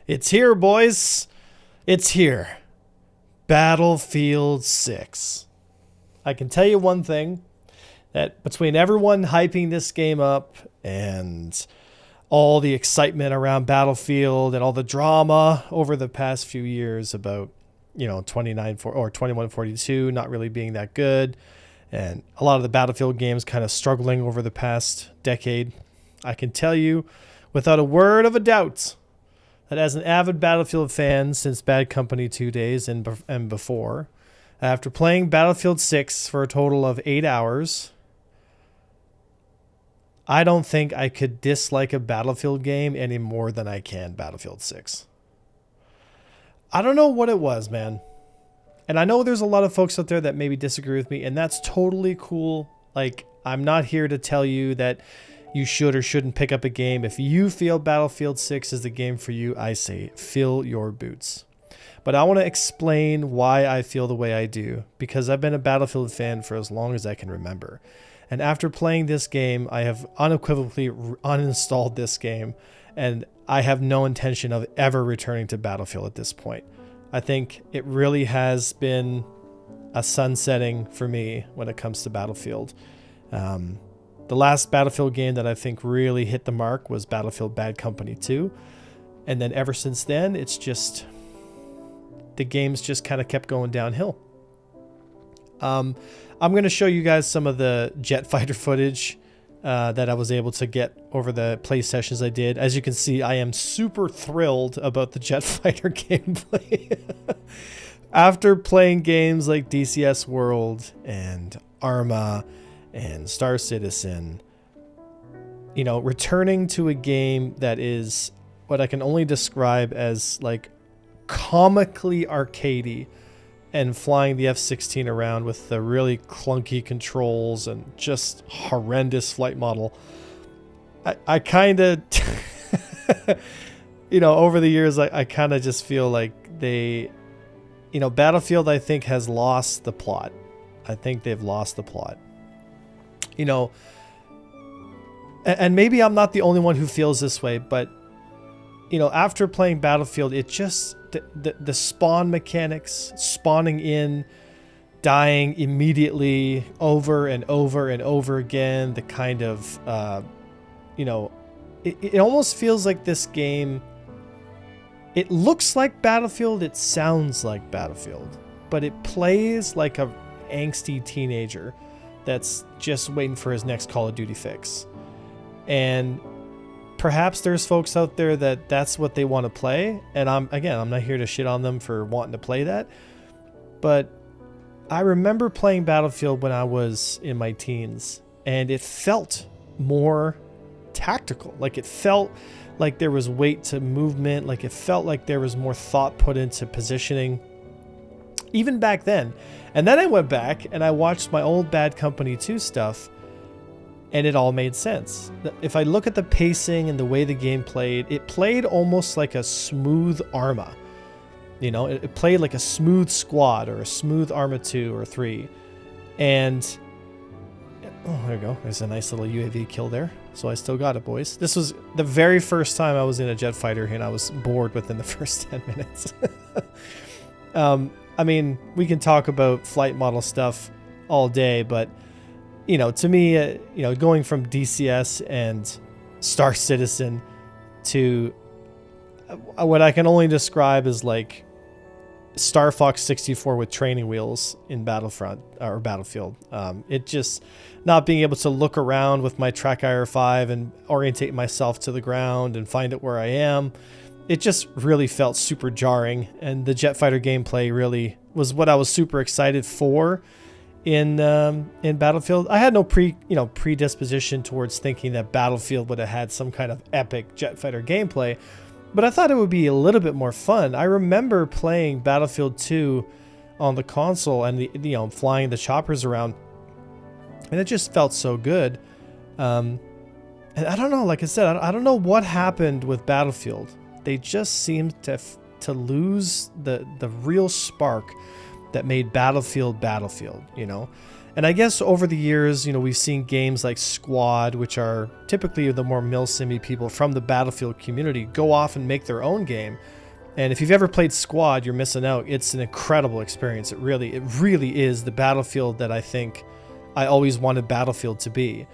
It's here, boys. It's here. Battlefield 6. I can tell you one thing, that between everyone hyping this game up and all the excitement around Battlefield and all the drama over the past few years about, 2142 not really being that good, and a lot of the Battlefield games kind of struggling over the past decade, I can tell you without a word of a doubt that as an avid Battlefield fan since Bad Company 2 days and before, after playing Battlefield 6 for a total of 8 hours, I don't think I could dislike a Battlefield game any more than I can Battlefield 6. I don't know what it was, man. And I know there's a lot of folks out there that maybe disagree with me, and that's totally cool. Like, I'm not here to tell you that you should or shouldn't pick up a game. If you feel Battlefield 6 is the game for you, I say fill your boots. But I want to explain why I feel the way I do, because I've been a Battlefield fan for as long as I can remember. And after playing this game, I have unequivocally uninstalled this game, and I have no intention of ever returning to Battlefield at this point. I think it really has been a sunsetting for me when it comes to Battlefield. The last Battlefield game that I think really hit the mark was Battlefield Bad Company 2. And then ever since then, it's just, the games just kind of kept going downhill. I'm going to show you guys some of the jet fighter footage that I was able to get over the play sessions I did. As you can see, I am super thrilled about the jet fighter gameplay. After playing games like DCS World and Arma and Star Citizen, returning to a game that is what I can only describe as like comically arcadey, and flying the F-16 around with the really clunky controls and just horrendous flight model. I kind of, over the years, I kind of just feel like they, Battlefield, I think, has lost the plot. I think they've lost the plot. And maybe I'm not the only one who feels this way, but, after playing Battlefield, it just, the spawn mechanics, spawning in, dying immediately over and over and over again, the kind of, it almost feels like this game, it looks like Battlefield, it sounds like Battlefield, but it plays like a angsty teenager that's just waiting for his next Call of Duty fix. And perhaps there's folks out there that's what they want to play, and I'm not here to shit on them for wanting to play that, but I remember playing Battlefield when I was in my teens, and it felt more tactical. Like, it felt like there was weight to movement, like it felt like there was more thought put into positioning even back then. And then I went back and I watched my old Bad Company 2 stuff, and it all made sense. If I look at the pacing and the way the game played, it played almost like a smooth Arma. It played like a smooth Squad or a smooth Arma 2 or 3. And, oh, there you go. There's a nice little UAV kill there. So I still got it, boys. This was the very first time I was in a jet fighter, and I was bored within the first 10 minutes. We can talk about flight model stuff all day, but to me, going from DCS and Star Citizen to what I can only describe as like Star Fox 64 with training wheels in Battlefront or Battlefield. It just not being able to look around with my Track IR5 and orientate myself to the ground and find it where I am. It just really felt super jarring, and the jet fighter gameplay really was what I was super excited for. In Battlefield, I had no predisposition towards thinking that Battlefield would have had some kind of epic jet fighter gameplay, but I thought it would be a little bit more fun. I remember playing Battlefield 2 on the console and flying the choppers around, and it just felt so good. And I don't know, like I said, I don't know what happened with Battlefield. They just seemed to lose the real spark that made Battlefield Battlefield, And I guess over the years, you know, we've seen games like Squad, which are typically the more milsimmy people from the Battlefield community, go off and make their own game. And if you've ever played Squad, you're missing out. It's an incredible experience. It really is the Battlefield that I think I always wanted Battlefield to be,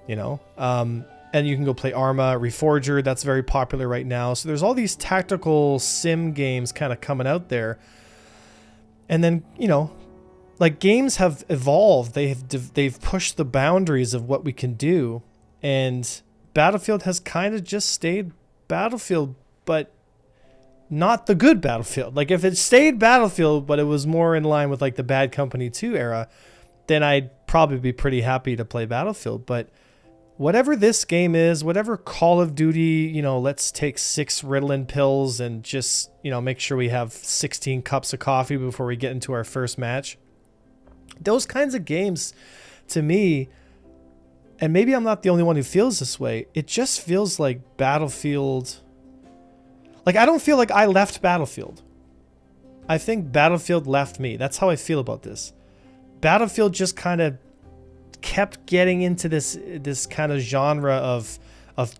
you know. And you can go play Arma, Reforger, that's very popular right now. So there's all these tactical sim games kind of coming out there. And then, you know, like games have evolved. They've pushed the boundaries of what we can do. And Battlefield has kind of just stayed Battlefield, but not the good Battlefield. Like if it stayed Battlefield, but it was more in line with like the Bad Company 2 era, then I'd probably be pretty happy to play Battlefield. But whatever this game is, whatever Call of Duty, you know, let's take 6 Ritalin pills and just, you know, make sure we have 16 cups of coffee before we get into our first match. Those kinds of games, to me, and maybe I'm not the only one who feels this way, it just feels like Battlefield. Like, I don't feel like I left Battlefield. I think Battlefield left me. That's how I feel about this. Battlefield just kind of kept getting into this kind of genre of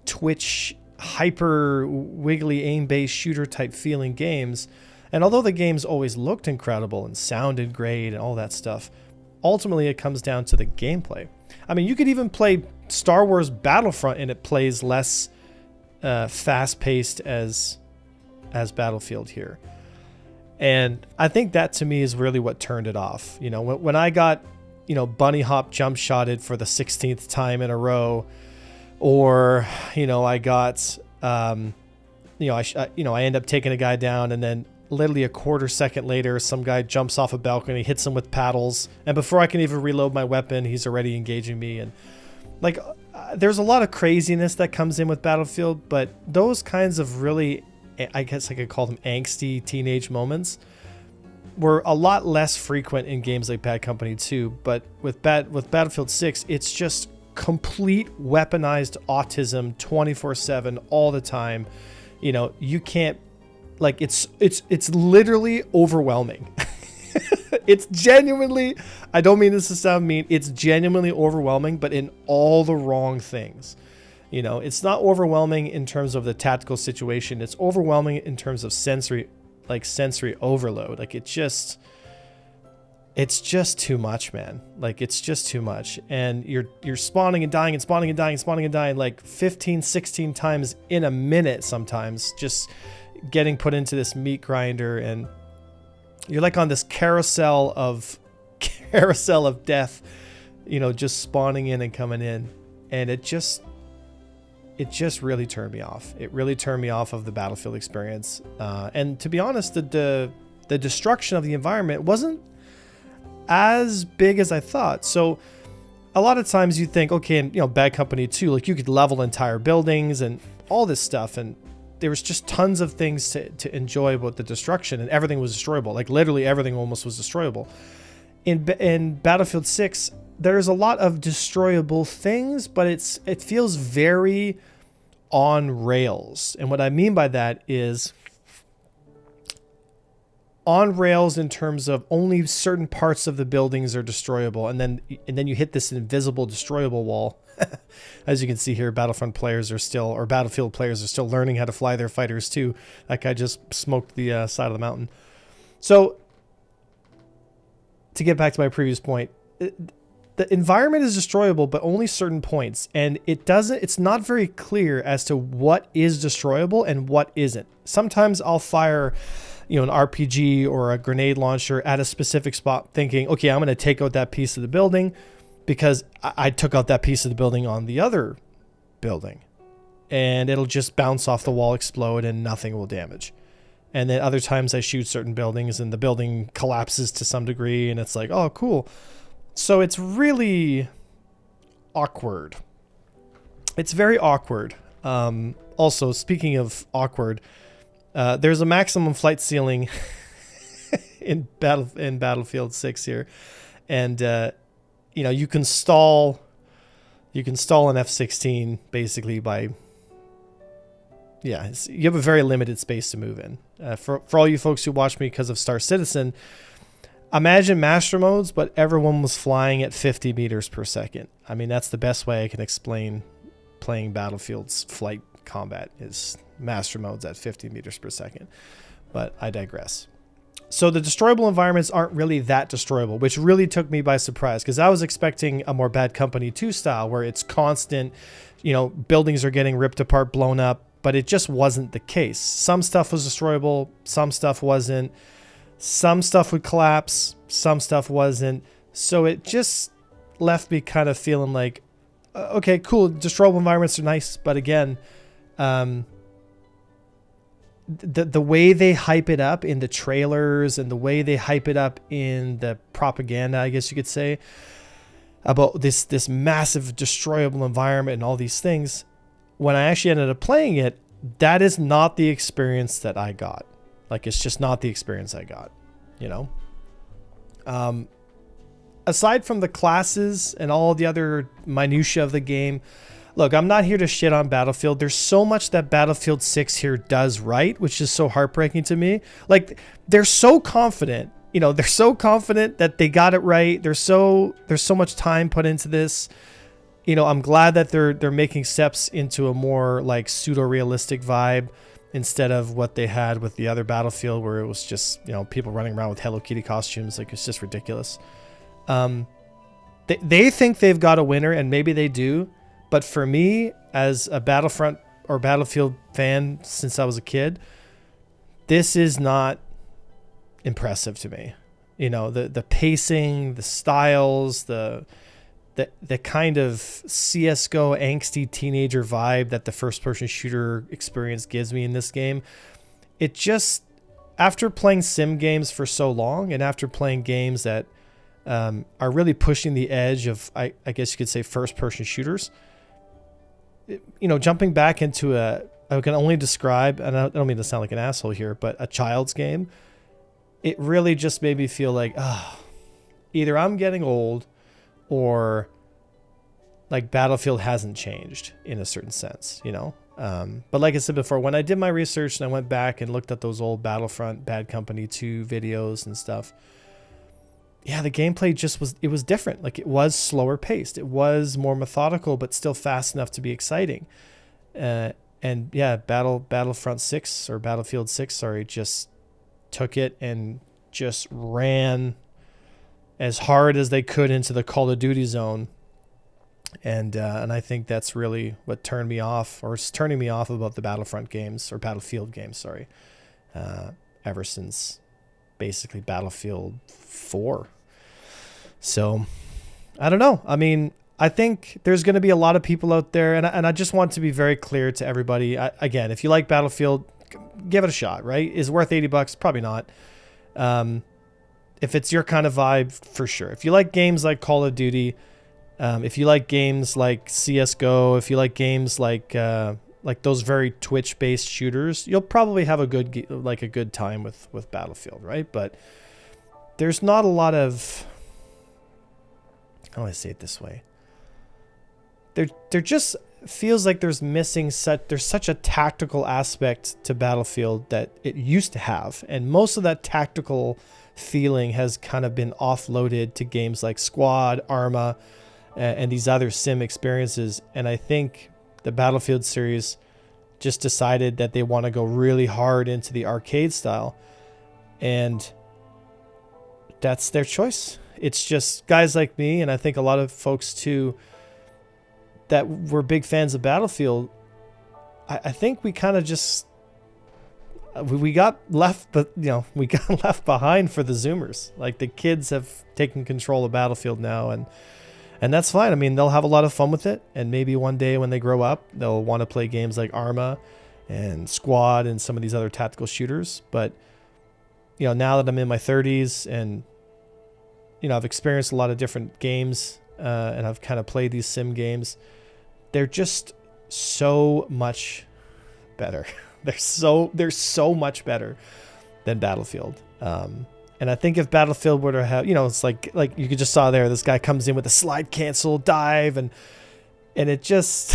Twitch hyper wiggly aim-based shooter type feeling games. And although the games always looked incredible and sounded great and all that stuff, ultimately it comes down to the gameplay. I mean, you could even play Star Wars Battlefront and it plays less fast-paced as Battlefield here. And I think that to me is really what turned it off. You know, when I got, you know, bunny hop jump shotted for the 16th time in a row, or, you know, I got, I end up taking a guy down, and then literally a quarter second later, some guy jumps off a balcony, hits him with paddles, and before I can even reload my weapon, he's already engaging me. And like, there's a lot of craziness that comes in with Battlefield, but those kinds of really, I guess I could call them angsty teenage moments, were a lot less frequent in games like Bad Company 2. But with Battlefield 6, it's just complete weaponized autism 24/7 all the time. You know, you can't, like, it's literally overwhelming. It's genuinely, I don't mean this to sound mean, it's genuinely overwhelming, but in all the wrong things. You know, it's not overwhelming in terms of the tactical situation. It's overwhelming in terms of sensory overload. Like, it's just too much, man. Like, it's just too much. And you're spawning and dying and spawning and dying and spawning and dying like 15, 16 times in a minute sometimes, just getting put into this meat grinder, and you're like on this carousel of death, you know, just spawning in and coming in. And it just really turned me off. It really turned me off of the Battlefield experience. And to be honest, the destruction of the environment wasn't as big as I thought. So a lot of times you think, okay, and, you know, Bad Company 2, like, you could level entire buildings and all this stuff, and there was just tons of things to enjoy about the destruction, and everything was destroyable. Like, literally everything almost was destroyable. In Battlefield 6, there's a lot of destroyable things, but it feels very on rails. And what I mean by that is on rails in terms of only certain parts of the buildings are destroyable, and then you hit this invisible destroyable wall. As you can see here, Battlefield players are still learning how to fly their fighters too. That guy just smoked the side of the mountain. So to get back to my previous point, the environment is destroyable, but only certain points, and it's not very clear as to what is destroyable and what isn't. Sometimes I'll fire, you know, an RPG or a grenade launcher at a specific spot thinking, okay, I'm going to take out that piece of the building because I took out that piece of the building on the other building, and it'll just bounce off the wall, explode, and nothing will damage. And then other times I shoot certain buildings and the building collapses to some degree, and it's like, oh, cool. So it's really awkward. It's very awkward. Also, speaking of awkward, there's a maximum flight ceiling in Battlefield 6 here, and you know, you can stall an F-16 basically by, yeah, you have a very limited space to move in. For all you folks who watch me because of Star Citizen, Imagine master modes, but everyone was flying at 50 meters per second. I mean, that's the best way I can explain playing Battlefield's flight combat is master modes at 50 meters per second. But I digress. So the destroyable environments aren't really that destroyable, which really took me by surprise because I was expecting a more Bad Company 2 style where it's constant, buildings are getting ripped apart, blown up, but it just wasn't the case. Some stuff was destroyable, some stuff wasn't. Some stuff would collapse, some stuff wasn't. So it just left me kind of feeling like, okay, cool, destroyable environments are nice, but again, the way they hype it up in the trailers and the way they hype it up in the propaganda, I guess you could say, about this massive destroyable environment and all these things, when I actually ended up playing it, that is not the experience that I got. Like, it's just not the experience I got, aside from the classes and all the other minutia of the game, look, I'm not here to shit on Battlefield. There's so much that Battlefield 6 here does right, which is so heartbreaking to me. Like, they're so confident, they're so confident that they got it right. There's so much time put into this. I'm glad that they're making steps into a more like pseudo-realistic vibe instead of what they had with the other Battlefield where it was just, people running around with Hello Kitty costumes. Like, it's just ridiculous. They think they've got a winner, and maybe they do. But for me, as a Battlefront or Battlefield fan since I was a kid, this is not impressive to me. The pacing, the styles, the kind of CSGO angsty teenager vibe that the first-person shooter experience gives me in this game. It just, after playing sim games for so long and after playing games that are really pushing the edge of, I guess you could say, first-person shooters, jumping back into I can only describe, and I don't mean to sound like an asshole here, but a child's game, it really just made me feel like, either I'm getting old or like Battlefield hasn't changed in a certain sense, but like I said before, when I did my research and I went back and looked at those old Battlefront Bad Company 2 videos and stuff, yeah, the gameplay it was different. Like, it was slower paced. It was more methodical, but still fast enough to be exciting. And yeah, Battlefront 6 or Battlefield 6, sorry, just took it and just ran as hard as they could into the Call of Duty zone. And I think that's really what turned me off, or is turning me off about the Battlefront games, or Battlefield games, sorry, ever since basically Battlefield 4. So I don't know. I mean, I think there's going to be a lot of people out there, and I just want to be very clear to everybody. Again, if you like Battlefield, give it a shot, right? Is it worth $80? Probably not. If it's your kind of vibe, for sure. If you like games like Call of Duty, if you like games like CSGO, if you like games like those very Twitch-based shooters, you'll probably have a good time with Battlefield, right? But there's not a lot of, how do I say it this way? There just feels like there's such a tactical aspect to Battlefield that it used to have, and most of that tactical feeling has kind of been offloaded to games like Squad, Arma, and these other sim experiences. And I think the Battlefield series just decided that they want to go really hard into the arcade style, and that's their choice. It's just guys like me, and I think a lot of folks too, that were big fans of Battlefield. I think we kind of just we got left, but we got left behind for the Zoomers. Like, the kids have taken control of Battlefield now, and that's fine. I mean, they'll have a lot of fun with it, and maybe one day when they grow up, they'll want to play games like Arma and Squad and some of these other tactical shooters. But now that I'm in my 30s and I've experienced a lot of different games, and I've kind of played these sim games, they're just so much better. They're so much better than Battlefield. And I think if Battlefield were to have, it's like you just saw there, this guy comes in with a slide cancel dive, and it just,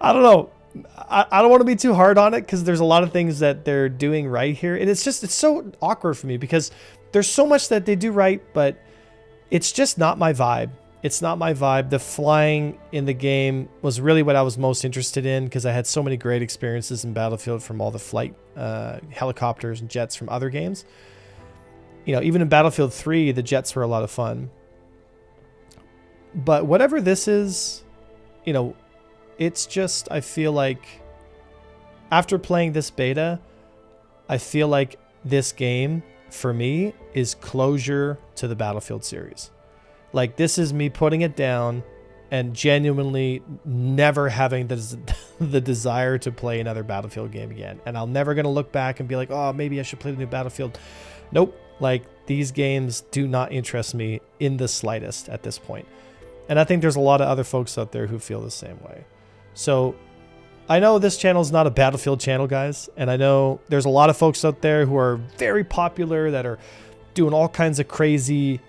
I don't know. I don't want to be too hard on it because there's a lot of things that they're doing right here. And it's so awkward for me because there's so much that they do right, but it's just not my vibe. It's not my vibe. The flying in the game was really what I was most interested in because I had so many great experiences in Battlefield from all the flight helicopters and jets from other games. You know, even in Battlefield 3, the jets were a lot of fun. But whatever this is, you know, it's just, I feel like after playing this beta, I feel like this game for me is closure to the Battlefield series. Like, this is me putting it down and genuinely never having the desire to play another Battlefield game again. And I'm never going to look back and be like, oh, maybe I should play the new Battlefield. Nope. Like, these games do not interest me in the slightest at this point. And I think there's a lot of other folks out there who feel the same way. So I know this channel is not a Battlefield channel, guys. And I know there's a lot of folks out there who are very popular that are doing all kinds of crazy...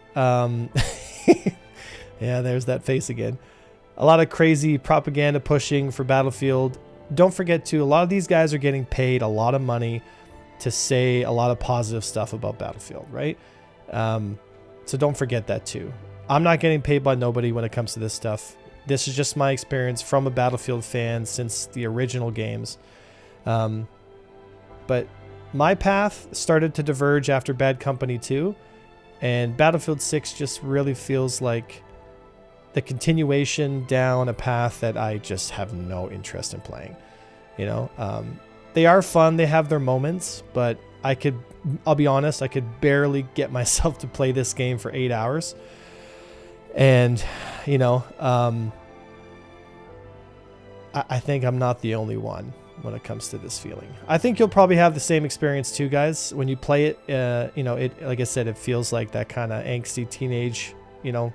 yeah, there's that face again. A lot of crazy propaganda pushing for Battlefield. Don't forget too, a lot of these guys are getting paid a lot of money to say a lot of positive stuff about Battlefield, right? So don't forget that too. I'm not getting paid by nobody when it comes to this stuff. This is just my experience from a Battlefield fan since the original games. But my path started to diverge after Bad Company 2. And Battlefield 6 just really feels like the continuation down a path that I just have no interest in playing. You know, they are fun. They have their moments, but I'll be honest, I could barely get myself to play this game for 8 hours. And, you know, I think I'm not the only one when it comes to this feeling. I think you'll probably have the same experience too, guys. When you play it, you know, it, like I said, it feels like that kind of angsty teenage, you know,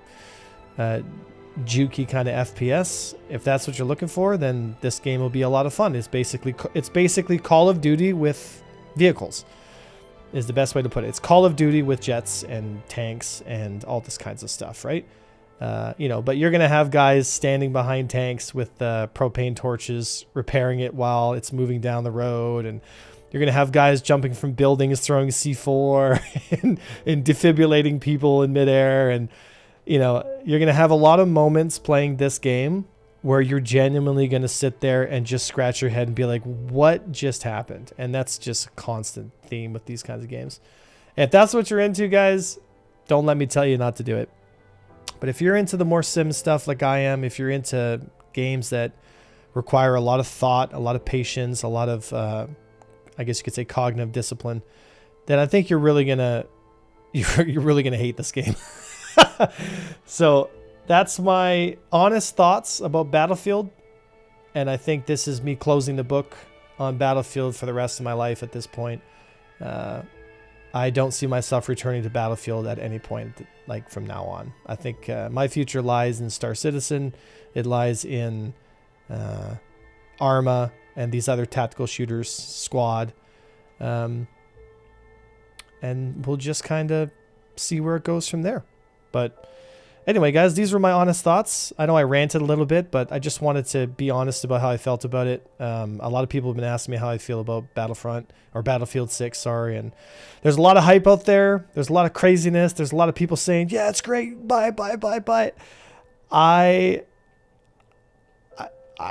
jukey kind of FPS. If that's what you're looking for, then this game will be a lot of fun. It's basically Call of Duty with vehicles is the best way to put it. It's Call of Duty with jets and tanks and all this kinds of stuff, right? You know, but you're going to have guys standing behind tanks with propane torches, repairing it while it's moving down the road. And you're going to have guys jumping from buildings, throwing C4 and defibrillating people in midair. And, you know, you're going to have a lot of moments playing this game where you're genuinely going to sit there and just scratch your head and be like, what just happened? And that's just a constant theme with these kinds of games. And if that's what you're into, guys, don't let me tell you not to do it. But if you're into the more sim stuff like I am, if you're into games that require a lot of thought, a lot of patience, a lot of, I guess you could say cognitive discipline, then I think you're really gonna hate this game. So that's my honest thoughts about Battlefield. And I think this is me closing the book on Battlefield for the rest of my life at this point. I don't see myself returning to Battlefield at any point, like from now on. I think my future lies in Star Citizen. It lies in Arma and these other tactical shooters, Squad. And we'll just kind of see where it goes from there. But anyway, guys, these were my honest thoughts. I know I ranted a little bit, but I just wanted to be honest about how I felt about it. A lot of people have been asking me how I feel about Battlefront or Battlefield 6, sorry. And there's a lot of hype out there. There's a lot of craziness. There's a lot of people saying, yeah, it's great. Buy it. I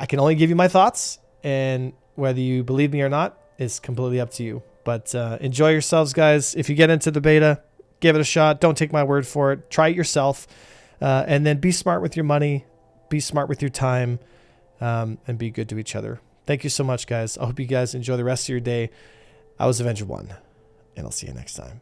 can only give you my thoughts, and whether you believe me or not is completely up to you. But enjoy yourselves, guys. If you get into the beta, give it a shot. Don't take my word for it. Try it yourself. And then be smart with your money, be smart with your time, and be good to each other. Thank you so much, guys. I hope you guys enjoy the rest of your day. I was Avenger 1, and I'll see you next time.